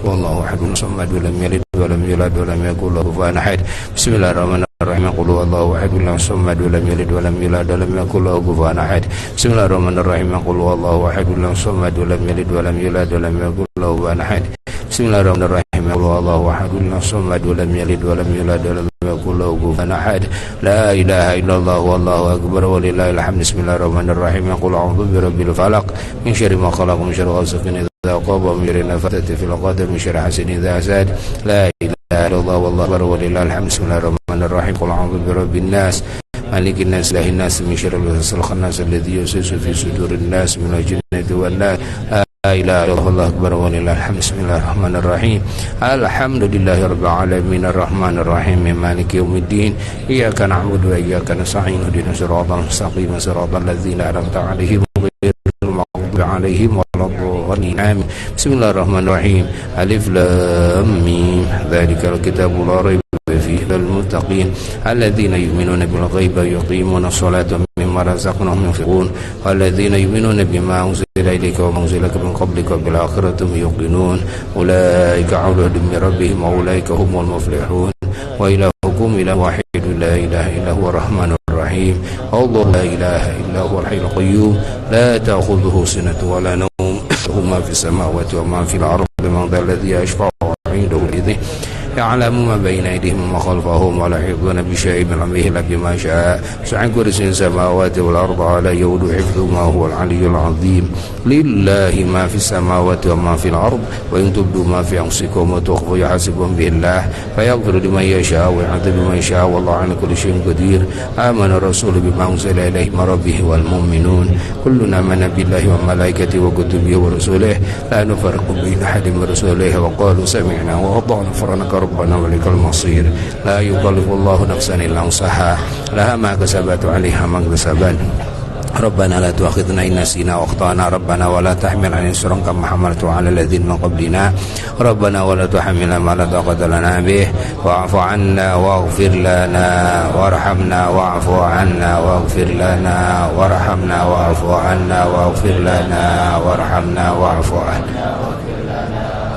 A: والله أحد الصمد لم يلد ولم يولد ولم يكن له كفوا أحد. بسم الله الرحمن Bismillahirrahmanirrahim. Qul huwallahu ahad, Allahu samad, lam yalid walam yulad walam yakul lahu kufuwan ahad. Bismillahirrahmanirrahim. Qul huwallahu ahad, Allahu samad, lam yalid walam yulad walam yakul lahu kufuwan ahad. Bismillahirrahmanirrahim. Qul huwallahu ahad, Allahu samad, lam yalid walam yulad walam yakul lahu kufuwan ahad. La ilaha illallah wallahu akbar walillahil hamd. Bismillahirrahmanirrahim. Qul a'udzu birabbil falaq min syarri ma khalaq min syarri ghasiqin idza waqab min syarri nafathati fil 'uqad min syarri hasidin idza hasad. La ilaha illallah wallahu akbar walillahil hamd. Bismillahirrahmanirrahim. Qul a'udzu birabbin nas malikin nas ilahin nas min syarril waswasil khannas alladzi yuwaswisu fi sudurin nas minal jinnati wan nas. La ilaha illallah akbar walillahil hamd. Bismillahirrahmanirrahim. Alhamdulillahi rabbil alamin arrahmanir rahim maliki yaumiddin. Iyyaka na'budu wa iyyaka nasta'in ihdinas siratal mustaqim siratal ladzina an'amta 'alaihim ghairil maghdubi 'alaihim waladdallin. Amin. Bismillahirrahmanirrahim. Alif lam mim. Dzalikal kitabu la raiba فيه للمتقين الذين يؤمنون بالغيب ويقيمون الصلاة ومما رزقناهم ينفقون والذين يؤمنون بما أنزل إليك وما أنزل من قبلك وبالآخرة هم يوقنون أولئك على هدى من ربهم وأولئك هم المفلحون وإلهكم إله واحد لا إله إلا هو الرحمن الرحيم الله لا إله إلا هو الحي القيوم لا تأخذه سنة ولا نوم له ما في السماوات وما في الأرض من ذا الذي يشفع عنده بإذنه يعلم ما بين أيديهم وما خلفهم ولا يحيطون بشيء من علمه إلا بما شاء وسع كرسي السماوات والأرض ولا يؤوده حفظهما وهو العلي العظيم لله ما في السماوات وما في الأرض وإن تبدوا ما في أنفسكم وتخفوا يحاسبكم به الله فيغفر لمن يشاء ويعذب من يشاء والله على كل شيء قدير. آمن الرسول بما أنزل إليه من ربه والمؤمنون كلنا آمن بالله وملائكته وكتبه ورسله لا نفرق بين أحد من رسله وقالوا سمعنا وأطعنا غفرانك ربنا ولك المصير. لا يكلف الله نفسا إلا وسعها لها ما كسبت وعليها ما اكتسبت. ربنا لا تؤاخذنا إن نسينا وأخطأنا ربنا ولا تحمل علينا إصرا كما حملته على الذين من قبلنا ربنا ولا تحملنا ما لا طاقة لنا به واعف عنا واغفر لنا وارحمنا واعف عنا واغفر لنا وارحمنا واعف عنا واغفر لنا وارحمنا واعف عنا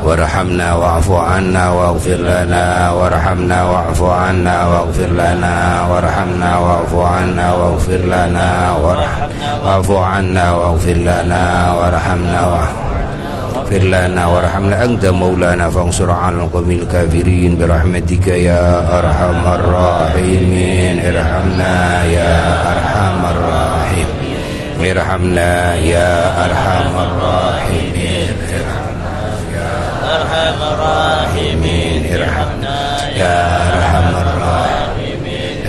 A: وارحمنا واعف عنا واغفر لنا وارحمنا واعف عنا واغفر لنا وارحمنا واعف عنا واغفر لنا واعف عنا واغفر لنا وارحمنا واغفر لنا وارحمنا أنت مولانا فانصر على القوم الكافرين برحمتك يا أرحم الراحمين. ارحمنا يا أرحم الراحمين ارحمنا يا أرحم الراحمين أرحم الراحمين ارحمنا يا أرحم الراحمين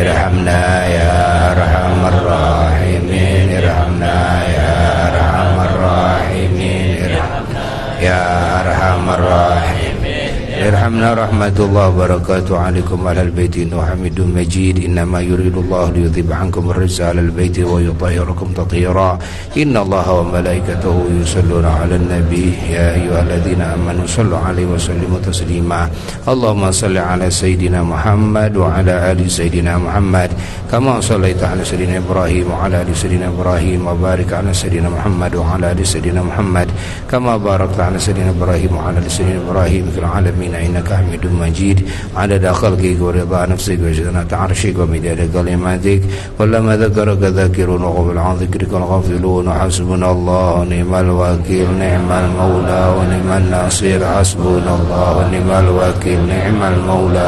A: ارحمنا يا أرحم الراحمين ارحمنا يا أرحم الراحمين ارحمنا يا أرحم الراحمين ارحمنا. رحمة الله وبركاته عليكم على البيت إنه حميد مجيد. إنما يريد الله ليذهب عنكم الرجس على البيت ويطهركم تطهيرا. إن الله وملائكته يصلون على النبي يا أيها الذين آمنوا صلوا عليه وسلموا تسليما. اللهم صل على سيدنا محمد وعلى آل سيدنا محمد كما صليت على سيدنا إبراهيم وعلى آل سيدنا إبراهيم وبارك على سيدنا محمد وعلى آل سيدنا محمد كما باركت على سيدنا إبراهيم وعلى آل سيدنا إبراهيم في العالمين إنك حميد مجيد. عدد خلقك ورضا نفسك وزنة عرشك ومداد كلماتك كلما ذكرك ذاكرون وغفل عن ذكرك الغافلون. حسبنا الله ونعم الوكيل نعم المولى ونعم الناصير. حسبنا الله ونعم الوكيل نعم المولى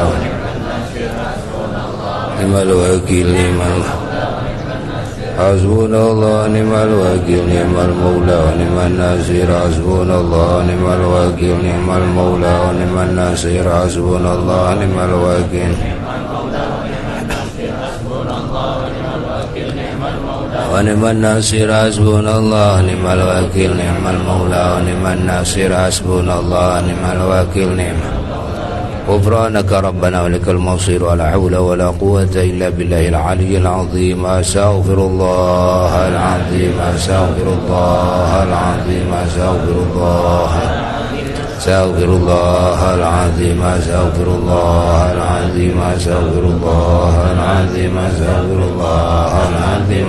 A: نعم الوكيل نعم حسبنا الله ونعم الوكيل نعم المولى ونعم الناصير. حسبنا الله ونعم الوكيل نعم المولى ونعم الناصير. حسبنا الله ونعم الوكيل ونعم الناصير. حسبنا الله ونعم الوكيل نعم المولى ونعم الناصير. حسبنا الله ونعم الوكيل نعم غفرانك ربنا ولك المصير. ولا حول ولا قوة إلا بالله العلي العظيم. أستغفر الله العظيم أستغفر الله العظيم أستغفر الله أستغفر الله العظيم أستغفر الله العظيم أستغفر الله العظيم أستغفر الله العظيم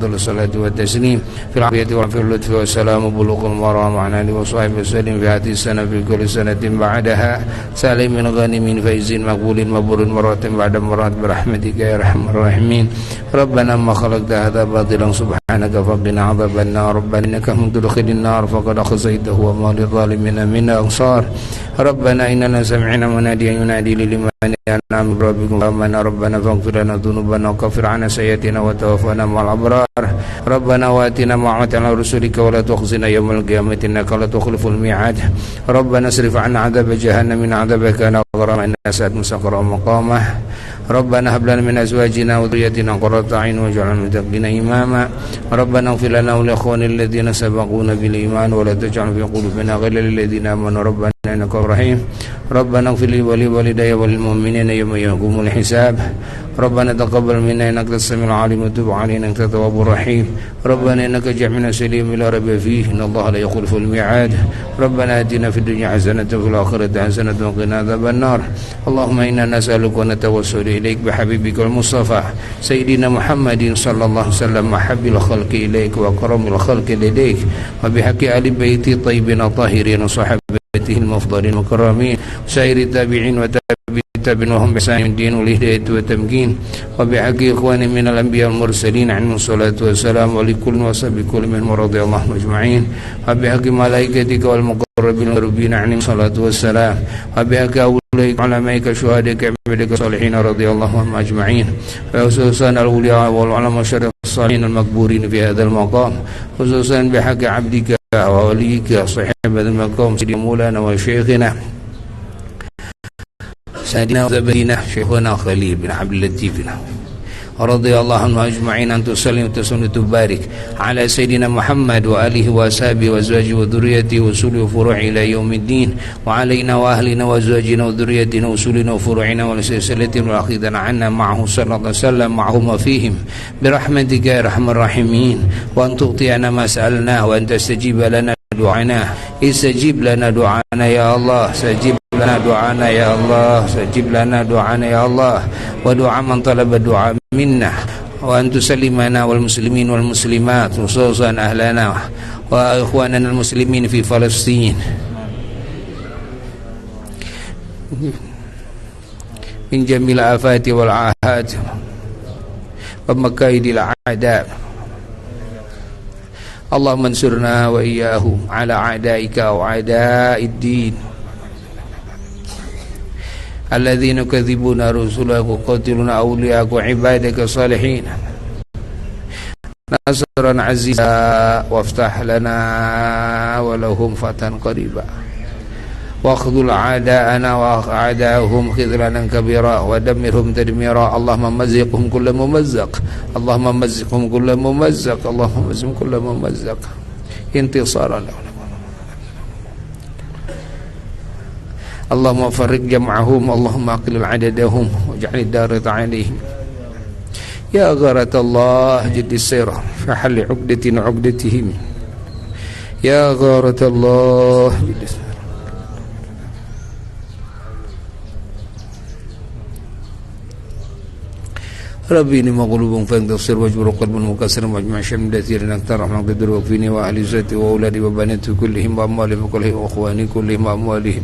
A: أفضل الصلاة والتسليم في العافية وفي اللطف والسلام بلوغ المرام عن آله وصحبه وسلم في هذه السنة في كل سنة بعدها سالم غانم فيز مقبول مبرور مرات بعد مرات برحمتك يا أرحم الراحمين ربنا ما خلقت هذا باطلا سبحانك فقنا عذاب النار ربنا إنك من تدخل النار فقد أخزيته وما للظالمين من أنصار ربنا إننا سمعنا مناديا ينادي للإيمان أن آمنوا بربكم فآمنا ربنا فاغفر لنا ذنوبنا وكفر عنا سيئاتنا وتوفنا مع الأبرار ربنا وآتنا ما وعدتنا على رسلك ولا تخزنا يوم القيامة إنك لا تخلف الميعاد ربنا اصرف عنا عذاب جهنم من عذابك كان غراما إنها ساءت مستقرا ومقاما ربنا هب لنا من أزواجنا وذريتنا قرة أعين واجعلنا للمتقين إماما ربنا اغفر لنا ولإخواننا الذين سبقونا بالإيمان ولا تجعل في قلوبنا غلا للذين آمنوا ربنا إنك رحيم ربنا اغفر لي ولوالدي وللمؤمنين يوم يقوم الحساب ربنا تقبل منا إنك أنت السميع العليم وتب علينا إنك التواب الرحيم ربنا إنك جمعنا سليم لا ريب فيه إن الله لا يخلف الميعاد ربنا آتنا في الدنيا حسنة وفي الآخرة حسنة وقنا عذاب النار اللهم إنا نسألك ونتوسل إليك بحبيبك المصطفى سيدنا محمد صلى الله عليه وسلم محب الخلق إليك وأكرم الخلق لديك وبحق آل بيت الطيبين الطاهرين وصحابته المفضلين المكرمين وسائر التابعين وتابعين وهم بإحسان الدين والهداية والتمكين وبحق إخوان من الأنبياء المرسلين عنهم الصلاة والسلام ولكل وصحب كل من رضي الله أجمعين وبحق ملائكتك والمقربين المقربين عنهم الصلاة والسلام وبحق أولئك علمائك شهادك عبادك الصالحين رضي الله عنهم أجمعين وخصوصا الأولياء والعلماء الشرف الصالحين المقبورين في هذا المقام خصوصا بحق عبدك ووليك صاحب هذا المقام سيدنا مولانا وشيخنا سيدنا وزبدنا شيخنا خليل بن عبد اللطيف رضي الله عنه أجمعين أن تسلم وتسلم وتبارك على سيدنا محمد وآله وأصحابه وأزواجه وذريته وأصوله وفروعه إلى يوم الدين وعلينا وأهلنا وأزواجنا وذريتنا وأصولنا وفروعنا ولسلسلتنا وأخذنا عنا معه صلى الله عليه وسلم معهم وفيهم برحمتك يا أرحم الراحمين وأن تغطينا ما سألنا وأن تستجيب لنا دعانا استجيب لنا دعانا يا الله استجيب لنا دعانا يا الله استجيب لنا دعانا يا الله ودعاء من طلب الدعاء منا وأن تسلمنا والمسلمين والمسلمات خصوصا أهلنا وإخواننا المسلمين في فلسطين من جميع الآفات والعاهات ومكايد الأعداء اللهم انصرنا وإياهم على أعدائك وأعداء الدين الذين يكذبون رسلك وقاتلون أولياءك وعبادك الصالحين نصرا عزيزا وافتح لنا ولهم فتحا قريبا واخذل أعداءنا وأعداءهم خذلانا كبيرا ودمرهم تدميرا اللهم مزقهم كل ممزق اللهم مزقهم كل ممزق اللهم مزقهم كل ممزق انتصارا لهم اللهم فرق جمعهم اللهم أقلل عددهم واجعل الدار عليهم يا غارة الله جد السير فحل عقدة عقدتهم يا غارة الله جد السير ربي إني مغلوب فانتصر واجبر قلب مكسر واجمع شمل دثير أكثر رحمة قدر وكفيني وأهل زوجتي وأولادي وبناتي كلهم وأموالهم وكلهم وأخواني كلهم وأموالهم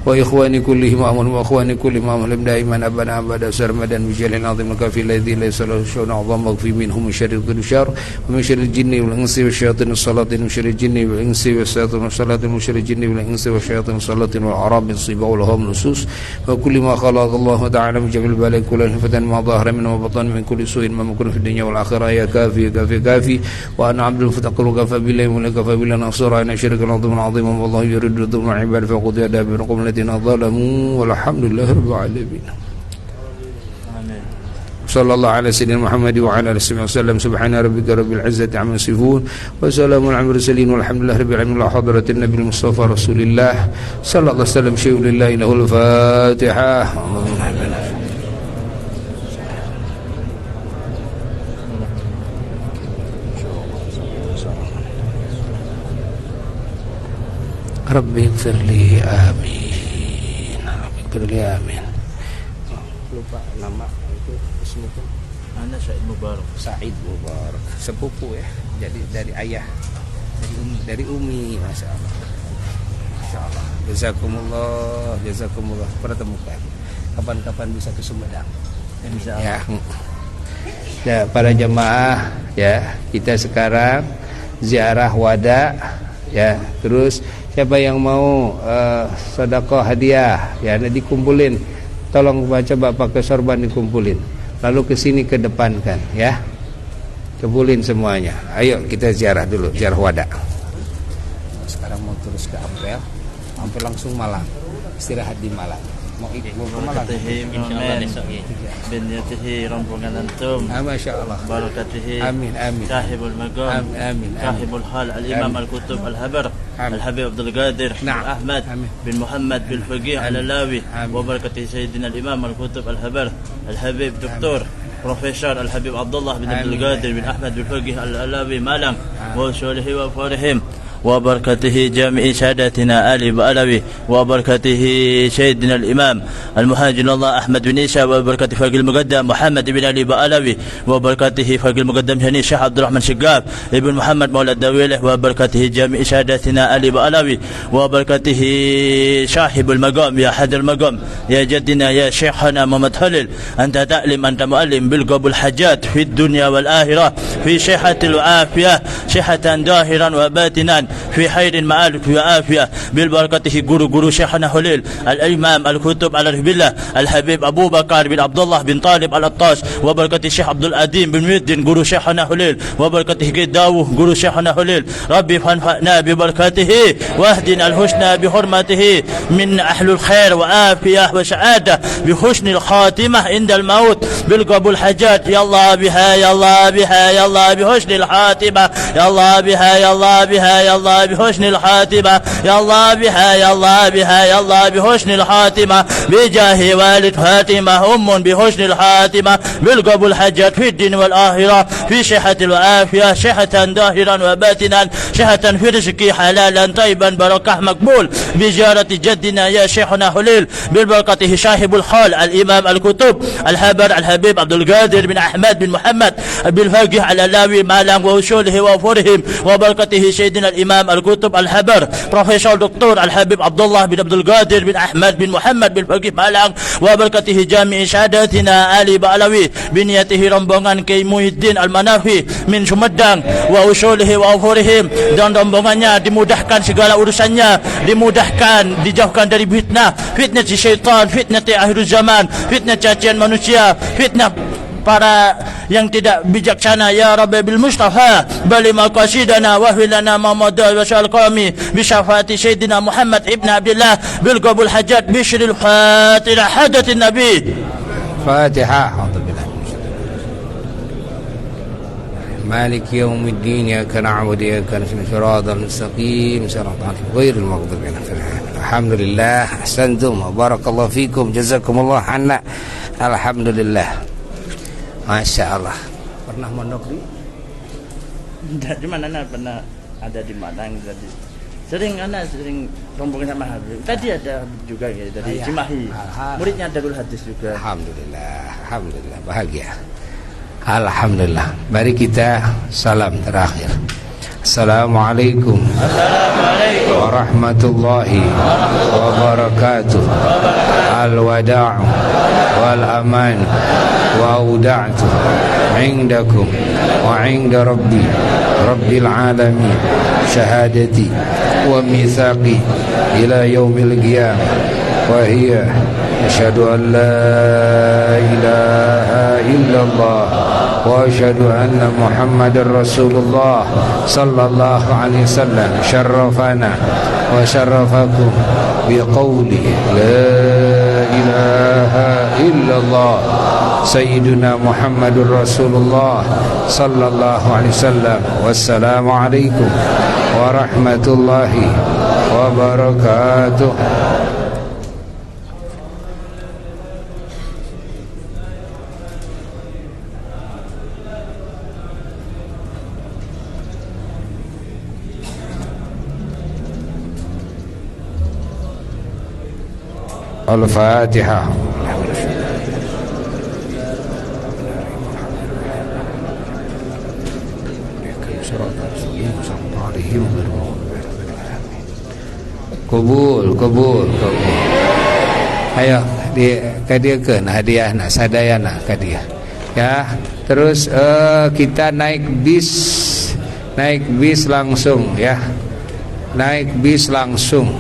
A: وإخواني كلهم وأموالهم وأخواني كلهم وأموالهم دائما أبدا أبدا سرمدا بجل عظيم الكافي الذي ليس له شأن أعظم واكفي منهم من شر كل شر ومن شر الجن والإنس والشياطين السلاطين ومن شر الجن والإنس والشياطين السلاطين ومن شر الجن والإنس والشياطين السلاطين والأعراب الصبا والهوام النصوص وكل ما خلق الله تعالى من جميع البلاء كل فتن ما ظهر منه وبطن من كل سوء ما مكن في الدنيا والآخرة يا كافي كافي كافي وأنا عبد الفتقر كفى بالله ولك كفى بالله نصيرا إن شرك العظيم العظيم والله يريد ظلم العباد فقد يدا بنقم الذين ظلموا والحمد لله رب العالمين صلى الله على سيدنا محمد وعلى آله وسلم سبحان ربك رب العزة عما يصفون وسلام على المرسلين والحمد لله رب العالمين على حضرة النبي المصطفى رسول الله صلى الله عليه وسلم شيء لله له الفاتحة Rabbi ighfirli amin. Rabbi ighfirli amin. Lupa nama itu ismu
B: Ana Said Mubarak.
A: Said Mubarak, sepupu ya. Jadi dari ayah, dari umi, masya Allah. Masya Allah. Jazakumullah. Pertemukan. Kapan-kapan bisa ke Sumedang. Ya. Ya, para jemaah ya, kita sekarang ziarah wada ya. Terus siapa yang mau sedekah hadiah ya, nanti dikumpulin. Tolong coba pakai sorban dikumpulin. Lalu ke sini ke depan kan ya. Kumpulin semuanya. Ayo kita ziarah dulu, ziarah wada. Sekarang mau terus ke Ampel. Ampel langsung Malang. Istirahat di Malang. Mau ke Malang.
B: Insyaallah besok ya. Binyatihi rombongan antum.
A: Masya Allah.
B: Barakatihi.
A: Amin.
B: Sahibul maqam.
A: Amin.
B: Sahibul hal al-imam al-kutub al-habar. الحبيب عبد القادر
A: نعم.
B: أحمد بن محمد بن فقيه العلاوي وبركة سيدنا الإمام الكتب الهبر الحبيب دكتور بروفيسور الحبيب عبد الله بن عبد القادر بن أحمد بن فقيه العلاوي مالم وشوله وفورهم وبركته جامع سادتنا آل بألوي وبركته سيدنا الإمام المهاجر الله أحمد بن عيسى وبركته فقيه المقدم محمد بن علي بألوي وبركته فقيه المقدم هني الشيخ عبد الرحمن شقاب ابن محمد مولى الدويله وبركته جامع سادتنا آل بألوي وبركته صاحب المقام يا حد المقام يا جدنا يا شيخنا محمد خليل أنت تعلم أنت معلم بالقبول الحاجات في الدنيا والآخرة في صحة العافية صحة ظاهرا وباطنا في خير المآل في عافية بالبركته guru شيخنا خليل الإمام الكتب على بالله الحبيب أبو بكر بن عبد الله بن طالب الأطاس وبركة الشيخ عبد العظيم بن مدين guru شيخنا خليل وبركته قداوه guru شيخنا خليل ربي فانفعنا ببركته واهدنا الحسنى بحرمته من أهل الخير وعافية وسعادة بحسن الخاتمة عند الموت بالقبول حاجات يا الله بها يا الله بها يا الله بحسن الخاتمة يا الله بها يا الله بها يا الله بحسن الخاتمة يا الله بها يا الله بها يا الله بحسن الخاتمة بجاه والد فاطمة أم بحسن الخاتمة بالقبول حاجات في الدين والآخرة في صحة وعافية صحة ظاهرا وباطنا صحة في رزقي حلالا طيبا بركة مقبول بزيارة جدنا يا شيخنا خليل بالبركة صاحب الحال الإمام الكتب الحبر الحبيب عبد القادر بن أحمد بن محمد بالفقيه على لاوي مالام ووصوله وفورهم وبركته سيدنا الإمام الكتب الحبر بروفيسور دكتور الحبيب عبد الله بن عبد القادر بن أحمد بن محمد بالفقيه مالام وبركته جامع ساداتنا آل بألوي بنيته rombongan Kiai Muhyiddin Al-Manafi min Sumedang wa usulihi wa ufurihim dan rombongannya dimudahkan segala urusannya dimudahkan dijauhkan dari fitnah si syaitan fitnah akhir zaman fitnah cacian manusia fitnah para yang tidak bijaksana ya Rabbi bil Mustafa bali maqasidana wa hilana ma madal wa syal qami bi syafaati sayyidina Muhammad ibn Abdullah bil qabul hajat bishril fatihah hadatin nabi Fatihah مالك يوم الدين إياك نعبد وإياك نستعين صراط المستقيم صراط غير المغضوب عليهم الحمد لله أحسنتم وبارك الله فيكم جزاكم الله عنا الحمد لله Masya Allah. Pernah mondok di? Di mana pernah ada di Malang tadi. Sering rombongan sama Habib. Tadi ada juga ya dari Cimahi. Muridnya Darul Hadis juga.
A: Alhamdulillah bahagia. Alhamdulillah. Mari kita salam terakhir. Assalamualaikum warahmatullahi wabarakatuh. Al-wada'u wal aman wa auda'tu indakum wa inda rabbil alamin syahadati wa mithaqi ila yaumil qiyamah wa hiya asyhadu an la ilaha illallah wa asyhadu anna Muhammadar Rasulullah sallallahu alaihi wasallam syarrafana wa syarrafakum biqauli la ilaha illallah sayyiduna Muhammadur Rasulullah sallallahu alaihi wasallam. Wassalamu alaikum warahmatullahi wabarakatuh. Al-Fatihah. siratal mustaqim sallallahu alaihi wa sallam. Kubul. Ayo kadiakeun hadiah na sadayana kadiah. Ya, terus kita naik bis langsung ya. Naik bis langsung.